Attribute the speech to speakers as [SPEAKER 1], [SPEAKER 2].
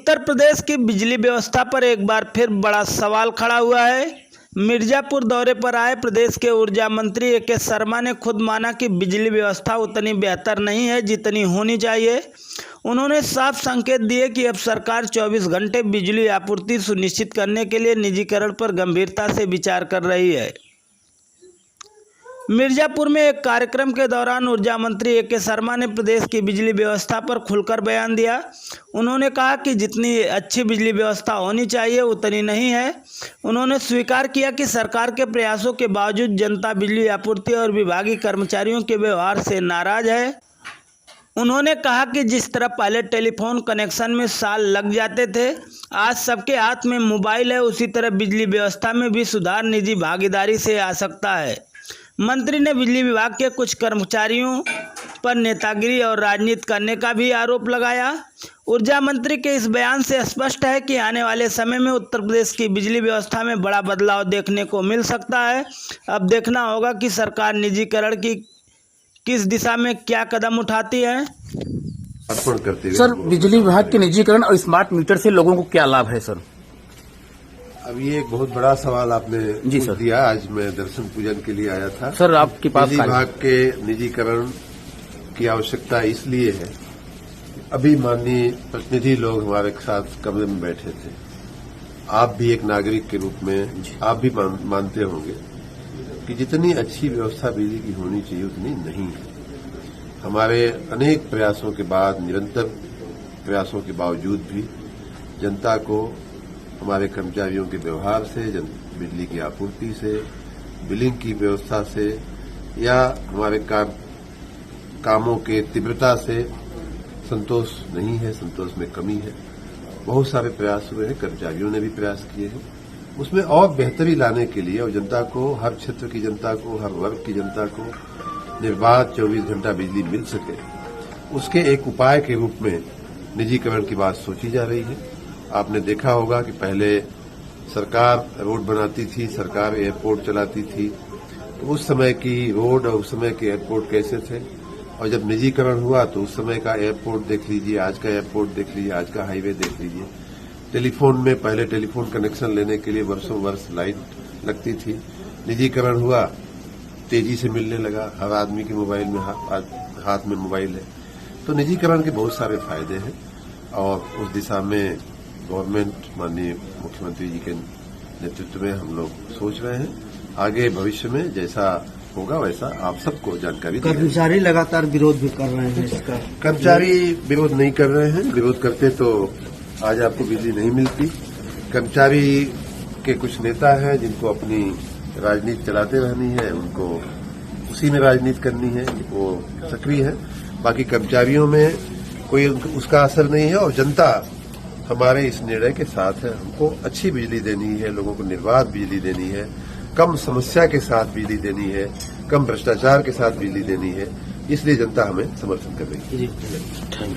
[SPEAKER 1] उत्तर प्रदेश की बिजली व्यवस्था पर एक बार फिर बड़ा सवाल खड़ा हुआ है। मिर्जापुर दौरे पर आए प्रदेश के ऊर्जा मंत्री ए.के. शर्मा ने खुद माना कि बिजली व्यवस्था उतनी बेहतर नहीं है जितनी होनी चाहिए। उन्होंने साफ संकेत दिए कि अब सरकार 24 घंटे बिजली आपूर्ति सुनिश्चित करने के लिए निजीकरण पर गंभीरता से विचार कर रही है। मिर्जापुर में एक कार्यक्रम के दौरान ऊर्जा मंत्री ए.के. शर्मा ने प्रदेश की बिजली व्यवस्था पर खुलकर बयान दिया। उन्होंने कहा कि जितनी अच्छी बिजली व्यवस्था होनी चाहिए उतनी नहीं है। उन्होंने स्वीकार किया कि सरकार के प्रयासों के बावजूद जनता बिजली आपूर्ति और विभागीय कर्मचारियों के व्यवहार से नाराज है। उन्होंने कहा कि जिस तरह पहले टेलीफोन कनेक्शन में साल लग जाते थे, आज सबके हाथ में मोबाइल है, उसी तरह बिजली व्यवस्था में भी सुधार निजी भागीदारी से आ सकता है। मंत्री ने बिजली विभाग के कुछ कर्मचारियों पर नेतागिरी और राजनीति करने का भी आरोप लगाया। ऊर्जा मंत्री के इस बयान से स्पष्ट है कि आने वाले समय में उत्तर प्रदेश की बिजली व्यवस्था में बड़ा बदलाव देखने को मिल सकता है। अब देखना होगा कि सरकार निजीकरण की किस दिशा में क्या कदम उठाती है।
[SPEAKER 2] सर, बिजली विभाग के निजीकरण और स्मार्ट मीटर से लोगों को क्या लाभ है सर?
[SPEAKER 3] अब ये एक बहुत बड़ा सवाल आपने पूछ दिया। आज मैं दर्शन पूजन के लिए आया था।
[SPEAKER 2] सर, आपके पास
[SPEAKER 3] बिजली विभाग के निजीकरण की आवश्यकता इसलिए है, अभी माननीय प्रतिनिधि लोग हमारे साथ कमरे में बैठे थे। आप भी एक नागरिक के रूप में आप भी मानते होंगे कि जितनी अच्छी व्यवस्था बिजली की होनी चाहिए उतनी नहीं है। हमारे अनेक प्रयासों के बाद, निरंतर प्रयासों के बावजूद भी जनता को हमारे कर्मचारियों के व्यवहार से, बिजली की आपूर्ति से, बिलिंग की व्यवस्था से या हमारे कामों के तीव्रता से संतोष नहीं है, संतोष में कमी है। बहुत सारे प्रयास हुए हैं, कर्मचारियों ने भी प्रयास किए हैं। उसमें और बेहतरी लाने के लिए और जनता को, हर क्षेत्र की जनता को, हर वर्ग की जनता को निर्बाध 24 घंटा बिजली मिल सके, उसके एक उपाय के रूप में निजीकरण की बात सोची जा रही है। आपने देखा होगा कि पहले सरकार रोड बनाती थी, सरकार एयरपोर्ट चलाती थी, तो उस समय की रोड और उस समय के एयरपोर्ट कैसे थे, और जब निजीकरण हुआ तो उस समय का एयरपोर्ट देख लीजिए, आज का एयरपोर्ट देख लीजिए, आज का हाईवे देख लीजिए। टेलीफोन में पहले टेलीफोन कनेक्शन लेने के लिए वर्षों वर्ष लाइन लगती थी। निजीकरण हुआ, तेजी से मिलने लगा, हर आदमी के मोबाइल में हाथ में मोबाइल है। तो निजीकरण के बहुत सारे फायदे हैं और उस दिशा में गवर्नमेंट, माननीय मुख्यमंत्री जी के नेतृत्व में हम लोग सोच रहे हैं। आगे भविष्य में जैसा होगा वैसा आप सबको जानकारी देंगे।
[SPEAKER 4] कर्मचारी लगातार विरोध भी कर रहे हैं इसका।
[SPEAKER 3] कर्मचारी विरोध नहीं कर रहे हैं। विरोध करते तो आज आपको बिजली नहीं मिलती। कर्मचारी के कुछ नेता हैं जिनको अपनी राजनीति चलाते रहनी है, उनको उसी में राजनीति करनी है, वो सक्रिय है। बाकी कर्मचारियों में कोई उसका असर नहीं है और जनता हमारे इस निर्णय के साथ है। हमको अच्छी बिजली देनी है, लोगों को निर्बाध बिजली देनी है, कम समस्या के साथ बिजली देनी है, कम भ्रष्टाचार के साथ बिजली देनी है, इसलिए जनता हमें समर्थन कर रही है।